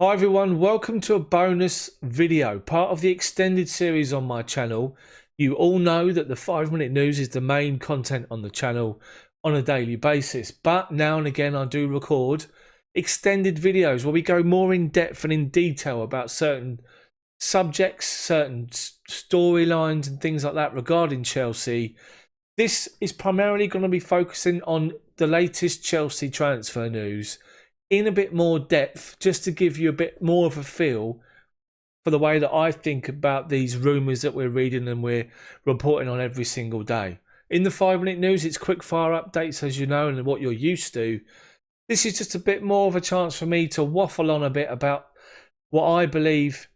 Hi everyone, welcome to a bonus video, part of the extended series on my channel. You all know that the 5-minute news is the main content on the channel on a daily basis, but now and again I do record extended videos where we go more in depth and in detail about certain subjects, certain storylines and things like that regarding Chelsea. This is primarily going to be focusing on the latest Chelsea transfer news in a bit more depth, just to give you a bit more of a feel for the way that I think about these rumours that we're reading and we're reporting on every single day. In the 5-minute news, it's quick fire updates, as you know, and what you're used to. This is just a bit more of a chance for me to waffle on a bit about what I believe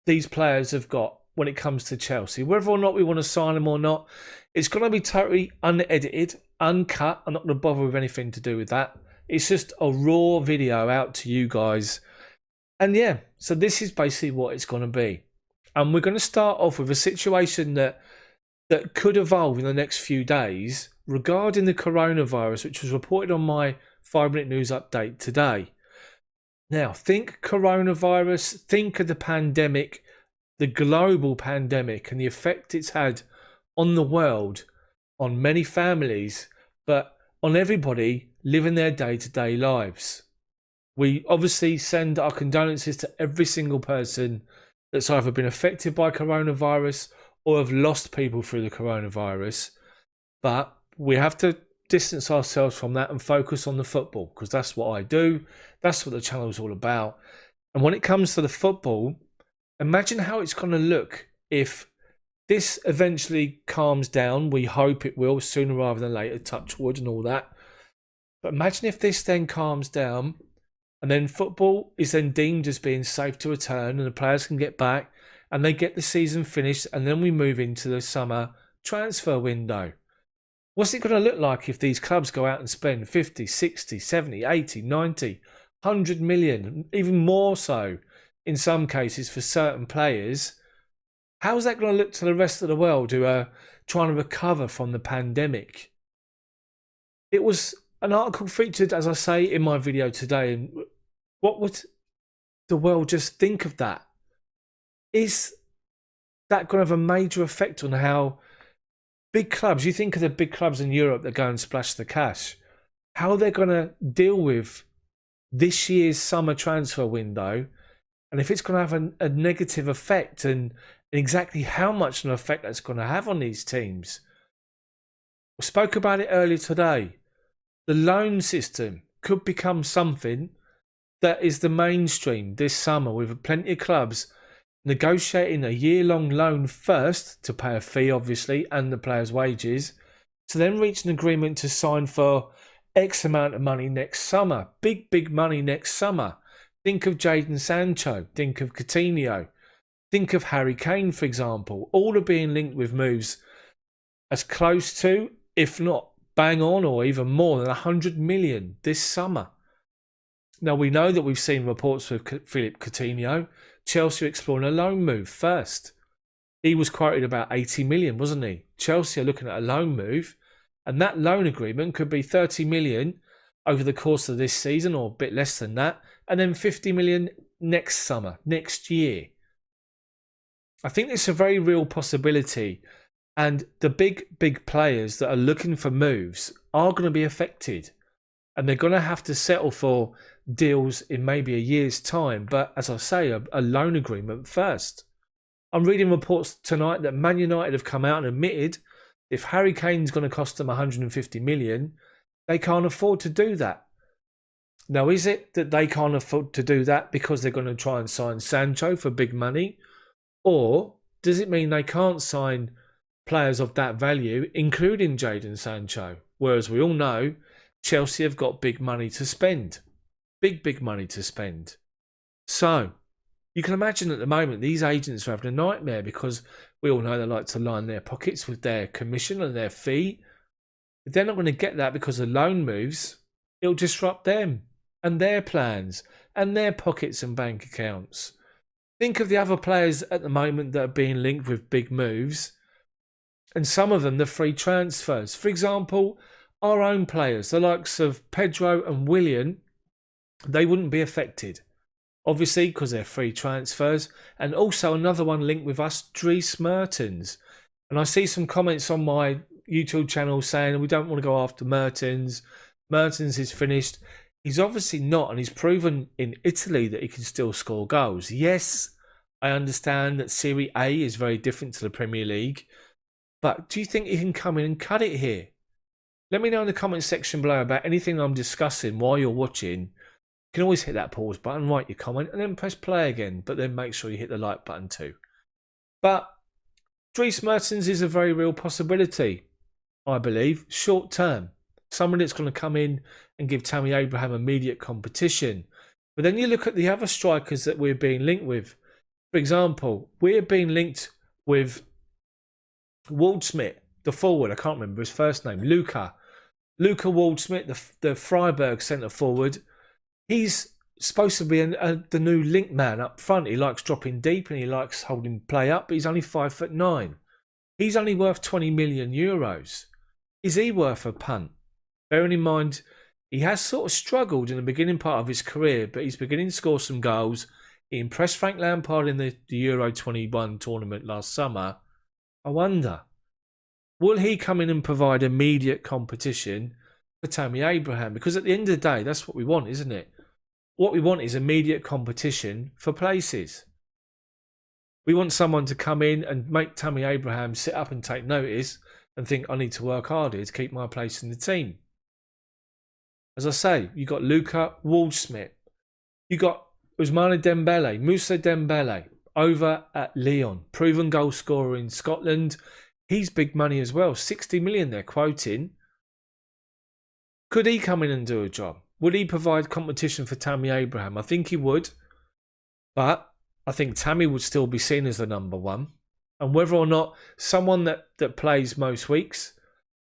these players have got when it comes to Chelsea. Whether or not we want to sign them or not, it's going to be totally unedited, uncut. I'm not going to bother with anything to do with that. It's just a raw video out to you guys. And yeah, so this is basically what it's going to be. And we're going to start off with a situation that could evolve in the next few days regarding the coronavirus, which was reported on my 5-minute news update today. Now, think coronavirus, think of the pandemic, the global pandemic, and the effect it's had on the world, on many families, but on everybody living their day-to-day lives. We obviously send our condolences to every single person that's either been affected by coronavirus or have lost people through the coronavirus. But we have to distance ourselves from that and focus on the football, because that's what I do. That's what the channel is all about. And when it comes to the football, imagine how it's going to look if this eventually calms down. We hope it will sooner rather than later, touch wood and all that. But imagine if this then calms down and then football is then deemed as being safe to return and the players can get back and they get the season finished, and then we move into the summer transfer window. What's it going to look like if these clubs go out and spend 50, 60, 70, 80, 90, 100 million, even more so in some cases for certain players? How's that going to look to the rest of the world who are trying to recover from the pandemic? It was an article featured, as I say, in my video today. And what would the world just think of that? Is that going to have a major effect on how big clubs, you think of the big clubs in Europe that go and splash the cash, how they're going to deal with this year's summer transfer window, and if it's going to have a negative effect, and exactly how much an effect that's going to have on these teams. We spoke about it earlier today. The loan system could become something that is the mainstream this summer, with plenty of clubs negotiating a year-long loan first to pay a fee, obviously, and the players' wages, to then reach an agreement to sign for X amount of money next summer. Big, big money next summer. Think of Jadon Sancho. Think of Coutinho. Think of Harry Kane, for example. All are being linked with moves as close to, if not bang on, or even more than 100 million this summer. Now, we know that we've seen reports with Philippe Coutinho, Chelsea exploring a loan move first. He was quoted about 80 million, wasn't he? Chelsea are looking at a loan move, and that loan agreement could be 30 million over the course of this season, or a bit less than that, and then 50 million next summer, next year. I think it's a very real possibility, and the big players that are looking for moves are going to be affected, and they're going to have to settle for deals in maybe a year's time. But as I say, a loan agreement first. I'm reading reports tonight that Man United have come out and admitted if Harry Kane's going to cost them 150 million, they can't afford to do that. Now, is it that they can't afford to do that because they're going to try and sign Sancho for big money? Or does it mean they can't sign players of that value, including Jadon Sancho? Whereas we all know Chelsea have got big money to spend. Big money to spend. So you can imagine at the moment these agents are having a nightmare, because we all know they like to line their pockets with their commission and their fee. If they're not going to get that because of loan moves, it'll disrupt them and their plans and their pockets and bank accounts. Think of the other players at the moment that are being linked with big moves, and some of them the free transfers. For example, our own players, the likes of Pedro and Willian, they wouldn't be affected. obviously, because they're free transfers. And also another one linked with us, Dries Mertens. And I see some comments on my YouTube channel saying we don't want to go after Mertens. Mertens is finished. He's obviously not, and he's proven in Italy that he can still score goals. Yes, I understand that Serie A is very different to the Premier League, but do you think he can come in and cut it here? Let me know in the comment section below about anything I'm discussing while you're watching. You can always hit that pause button, write your comment, and then press play again, but then make sure you hit the like button too. But Dries Mertens is a very real possibility, I believe, short term. Someone that's going to come in and give Tammy Abraham immediate competition. But then you look at the other strikers that we're being linked with. For example, we're being linked with Waldschmidt, the forward. I can't remember his first name. Luca Waldschmidt, the Freiburg centre forward. He's supposed to be the new link man up front. He likes dropping deep and he likes holding play up, but he's only 5'9". He's only worth 20 million euros. Is he worth a punt? Bearing in mind, he has sort of struggled in the beginning part of his career, but he's beginning to score some goals. He impressed Frank Lampard in the Euro 21 tournament last summer. I wonder, will he come in and provide immediate competition for Tammy Abraham? Because at the end of the day, that's what we want, isn't it? What we want is immediate competition for places. We want someone to come in and make Tammy Abraham sit up and take notice and think, I need to work harder to keep my place in the team. As I say, you got Luca Waldschmidt. You got Ousmane Dembele, Moussa Dembele, over at Lyon. Proven goal scorer in Scotland. He's big money as well. 60 million they're quoting. Could he come in and do a job? Would he provide competition for Tammy Abraham? I think he would. But I think Tammy would still be seen as the number one. And whether or not someone that plays most weeks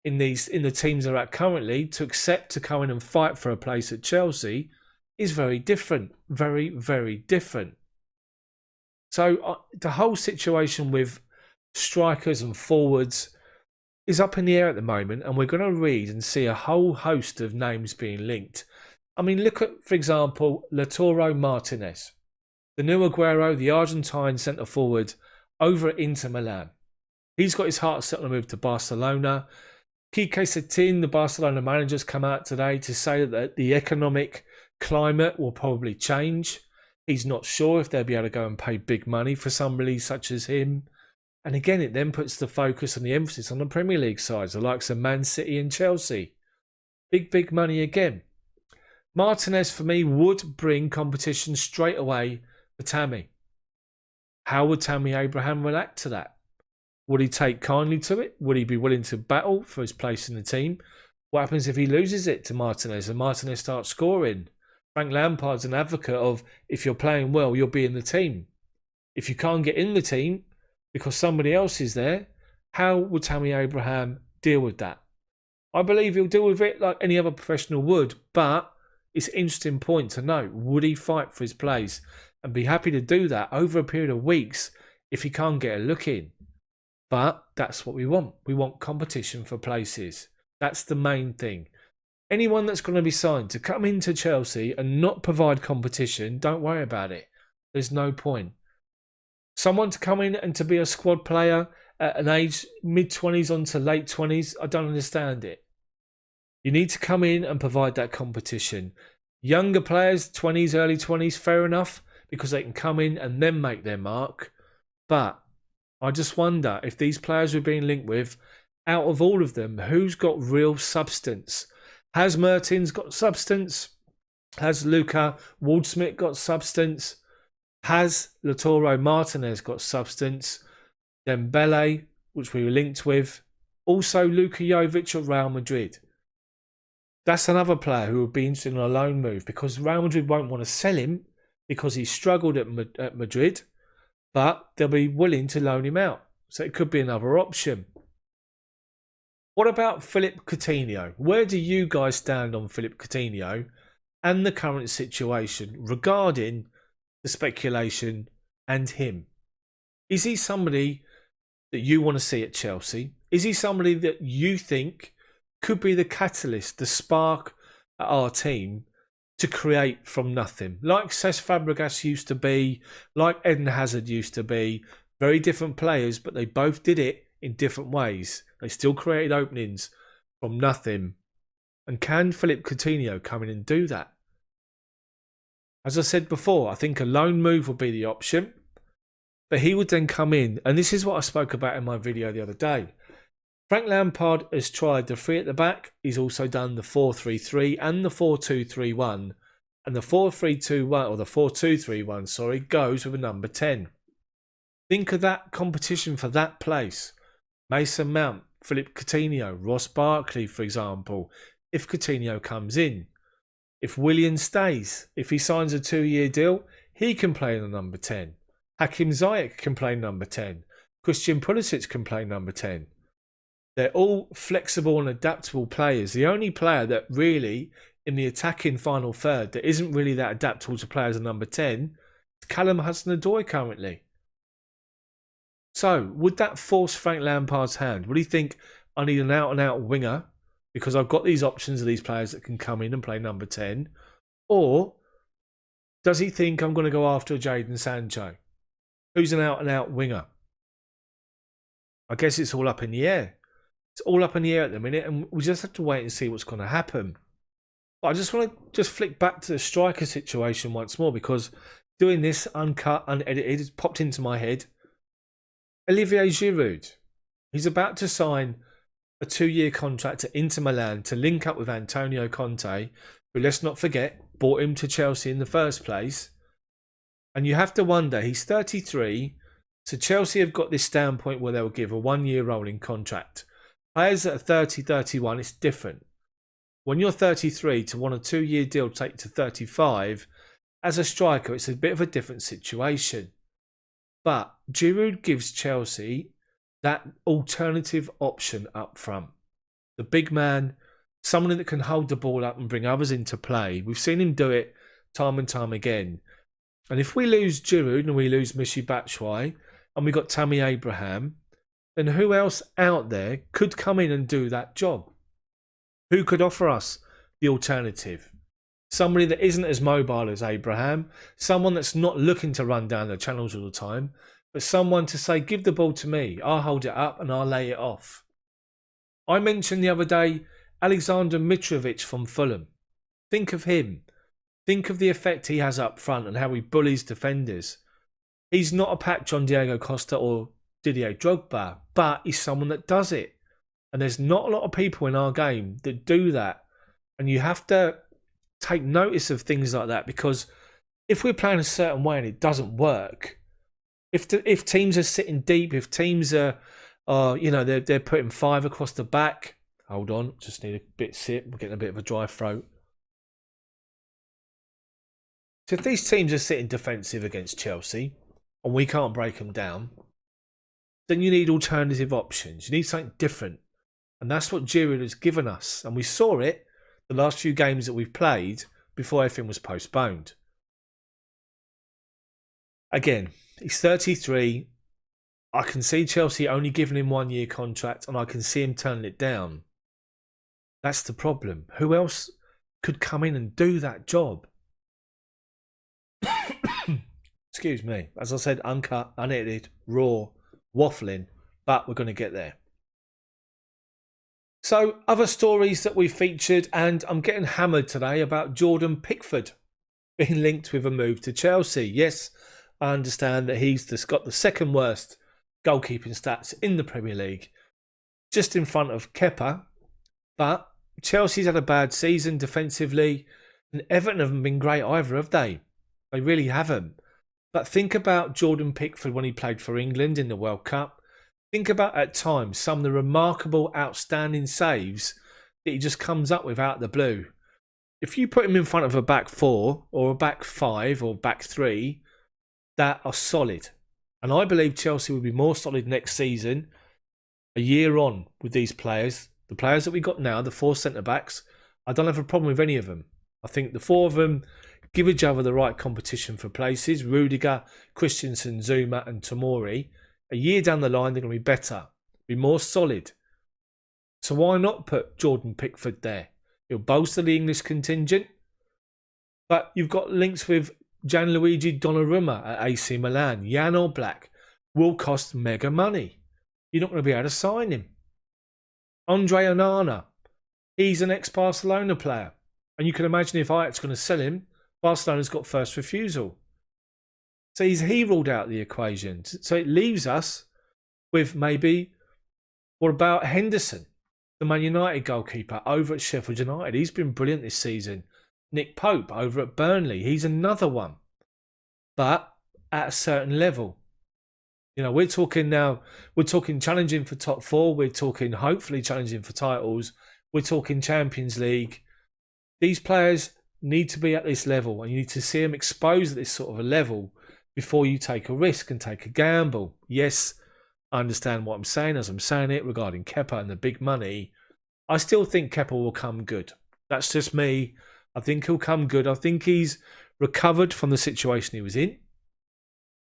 in the teams they're at currently to accept to come in and fight for a place at Chelsea is very different. Very, very different. So the whole situation with strikers and forwards is up in the air at the moment, and we're going to read and see a whole host of names being linked. I mean, look at, for example, Lautaro Martinez, the new Aguero, the Argentine centre forward over at Inter Milan. He's got his heart set on a move to Barcelona. Quique Setién, the Barcelona manager's come out today to say that the economic climate will probably change. He's not sure if they'll be able to go and pay big money for somebody such as him. And again, it then puts the focus and the emphasis on the Premier League sides, the likes of Man City and Chelsea. Big, big money again. Martinez, for me, would bring competition straight away for Tammy. How would Tammy Abraham react to that? Would he take kindly to it? Would he be willing to battle for his place in the team? What happens if he loses it to Martinez and Martinez starts scoring? Frank Lampard's an advocate of, if you're playing well, you'll be in the team. If you can't get in the team because somebody else is there, how would Tammy Abraham deal with that? I believe he'll deal with it like any other professional would, but it's an interesting point to note. Would he fight for his place and be happy to do that over a period of weeks if he can't get a look in? But that's what we want. We want competition for places. That's the main thing. Anyone that's going to be signed to come into Chelsea and not provide competition, don't worry about it. There's no point. Someone to come in and to be a squad player at an age mid-20s on to late 20s, I don't understand it. You need to come in and provide that competition. Younger players, 20s, early 20s, fair enough, because they can come in and then make their mark. But I just wonder if these players we're being linked with, out of all of them, who's got real substance? Has Mertens got substance? Has Luca Waldschmidt got substance? Has Lautaro Martinez got substance? Dembele, which we were linked with. Also Luka Jovic at Real Madrid. That's another player who would be interested in a loan move because Real Madrid won't want to sell him because he struggled at Madrid, but they'll be willing to loan him out. So it could be another option. What about Philippe Coutinho? Where do you guys stand on Philippe Coutinho and the current situation regarding the speculation and him? Is he somebody that you want to see at Chelsea? Is he somebody that you think could be the catalyst, the spark at our team to create from nothing, like Cesc Fabregas used to be, like Eden Hazard used to be. Very different players, but they both did it in different ways. They still created openings from nothing. And can Philippe Coutinho come in and do that? As I said before, I think a loan move would be the option. But he would then come in, and this is what I spoke about in my video the other day. Frank Lampard has tried the 3 at the back. He's also done the 4-3-3 and the 4-2-3-1. And the 4-3-2-1, or the 4-2-3-1, sorry, goes with a number 10. Think of that competition for that place. Mason Mount, Philippe Coutinho, Ross Barkley, for example, if Coutinho comes in. If Willian stays, if he signs a 2-year deal, he can play in the number 10. Hakim Ziyech can play number 10. Christian Pulisic can play number 10. They're all flexible and adaptable players. The only player that really, in the attacking final third, that isn't really that adaptable to play as a number 10 is Callum Hudson-Odoi currently. So, would that force Frank Lampard's hand? Would he think, I need an out-and-out winger because I've got these options of these players that can come in and play number 10? Or does he think I'm going to go after Jadon Sancho, who's an out-and-out winger? I guess it's all up in the air. It's all up in the air at the minute, and we just have to wait and see what's going to happen. But I just want to flick back to the striker situation once more, because doing this uncut, unedited, has popped into my head. Olivier Giroud. He's about to sign a 2-year contract to Inter Milan to link up with Antonio Conte, who, let's not forget, brought him to Chelsea in the first place. And you have to wonder, he's 33, so Chelsea have got this standpoint where they'll give a 1-year rolling contract. Players that are 30, 31, it's different. When you're 33, to want a 2-year deal take to 35, as a striker, it's a bit of a different situation. But Giroud gives Chelsea that alternative option up front. The big man, someone that can hold the ball up and bring others into play. We've seen him do it time and time again. And if we lose Giroud and we lose Michy Batshuayi and we got Tammy Abraham, then who else out there could come in and do that job? Who could offer us the alternative? Somebody that isn't as mobile as Abraham, someone that's not looking to run down the channels all the time, but someone to say, give the ball to me, I'll hold it up and I'll lay it off. I mentioned the other day Alexander Mitrovic from Fulham. Think of him. Think of the effect he has up front and how he bullies defenders. He's not a patch on Diego Costa or Didier Drogba, but he's someone that does it. And there's not a lot of people in our game that do that. And you have to take notice of things like that, because if we're playing a certain way and it doesn't work, if teams are sitting deep, if teams are they're putting 5 across the back. Hold on, just need a bit of sip. We're getting a bit of a dry throat. So if these teams are sitting defensive against Chelsea and we can't break them down, then you need alternative options. You need something different. And that's what Giroud has given us. And we saw it the last few games that we've played before everything was postponed. Again, he's 33. I can see Chelsea only giving him 1-year contract, and I can see him turning it down. That's the problem. Who else could come in and do that job? Excuse me. As I said, uncut, unedited, raw, waffling, but we're going to get there. So, other stories that we featured, and I'm getting hammered today about Jordan Pickford being linked with a move to Chelsea. Yes, I understand that he's got the second worst goalkeeping stats in the Premier League, just in front of Kepa. But Chelsea's had a bad season defensively, and Everton haven't been great either, have they? They really haven't. But think about Jordan Pickford when he played for England in the World Cup. Think about, at times, some of the remarkable, outstanding saves that he just comes up with out of the blue. If you put him in front of a back 4 or a back 5 or back 3 that are solid, and I believe Chelsea will be more solid next season, a year on with these players. The players that we got now, the 4 centre-backs, I don't have a problem with any of them. I think the 4 of them give each other the right competition for places. Rudiger, Christensen, Zuma and Tomori. A year down the line, they're going to be better, be more solid. So why not put Jordan Pickford there? He'll bolster the English contingent. But you've got links with Gianluigi Donnarumma at AC Milan. Jan Oblak will cost mega money. You're not going to be able to sign him. Andre Onana, he's an ex-Barcelona player. And you can imagine if Ajax are going to sell him, Barcelona's got first refusal. So he ruled out the equation. So it leaves us with maybe, what about Henderson, the Man United goalkeeper over at Sheffield United? He's been brilliant this season. Nick Pope over at Burnley, he's another one. But at a certain level. You know, we're talking challenging for top 4. We're talking hopefully challenging for titles. We're talking Champions League. These players need to be at this level, and you need to see them exposed at this sort of a level before you take a risk and take a gamble. Yes, I understand what I'm saying as I'm saying it regarding Kepa and the big money. I still think Kepa will come good. That's just me. I think he'll come good. I think he's recovered from the situation he was in.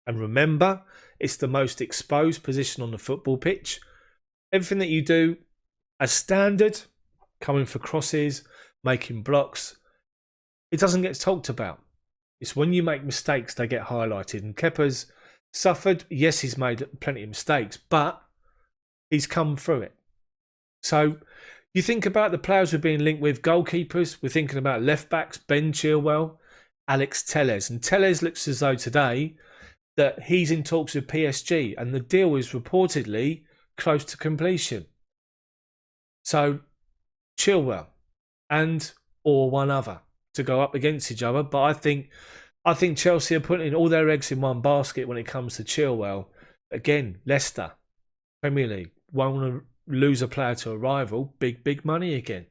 And remember, it's the most exposed position on the football pitch. Everything that you do as standard, coming for crosses, making blocks, it doesn't get talked about. It's when you make mistakes they get highlighted. And Kepa's suffered. Yes, he's made plenty of mistakes, but he's come through it. So you think about the players we're being linked with, goalkeepers. We're thinking about left backs, Ben Chilwell, Alex Telles. And Telles looks as though today that he's in talks with PSG and the deal is reportedly close to completion. So Chilwell and or one other to go up against each other. But I think Chelsea are putting all their eggs in one basket when it comes to Chilwell. Again, Leicester, Premier League, won't want to lose a player to a rival. Big money again.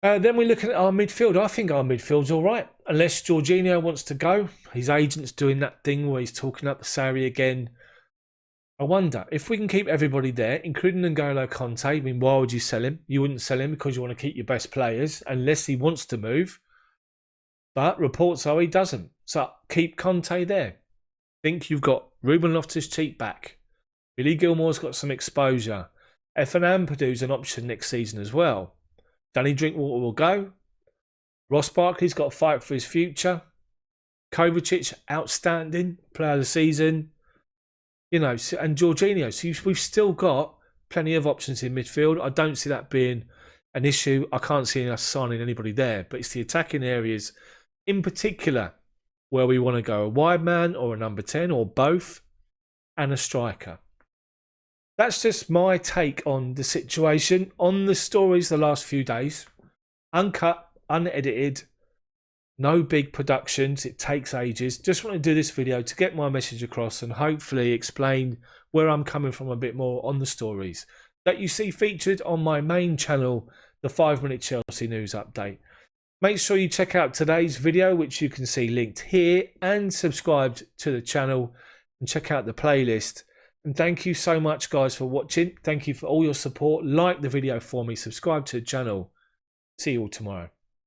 Then we're looking at our midfield. I think our midfield's all right. Unless Jorginho wants to go. His agent's doing that thing where he's talking up the salary again. I wonder if we can keep everybody there, including N'Golo Conte. I mean, why would you sell him? You wouldn't sell him because you want to keep your best players, unless he wants to move. But reports are he doesn't. So keep Conte there. Think you've got Ruben Loftus-Cheek back. Billy Gilmore's got some exposure. Efan Ampadu's an option next season as well. Danny Drinkwater will go. Ross Barkley's got to fight for his future. Kovacic, outstanding player of the season. You know, and Jorginho. So we've still got plenty of options in midfield. I don't see that being an issue. I can't see us signing anybody there. But it's the attacking areas in particular where we want to go. A wide man or a number 10 or both. And a striker. That's just my take on the situation, on the stories the last few days. Uncut, unedited, no big productions. It takes ages. Just want to do this video to get my message across and hopefully explain where I'm coming from a bit more on the stories that you see featured on my main channel, the 5-Minute Chelsea News Update. Make sure you check out today's video, which you can see linked here, and subscribed to the channel and check out the playlist. And thank you so much, guys, for watching. Thank you for all your support. Like the video for me. Subscribe to the channel. See you all tomorrow.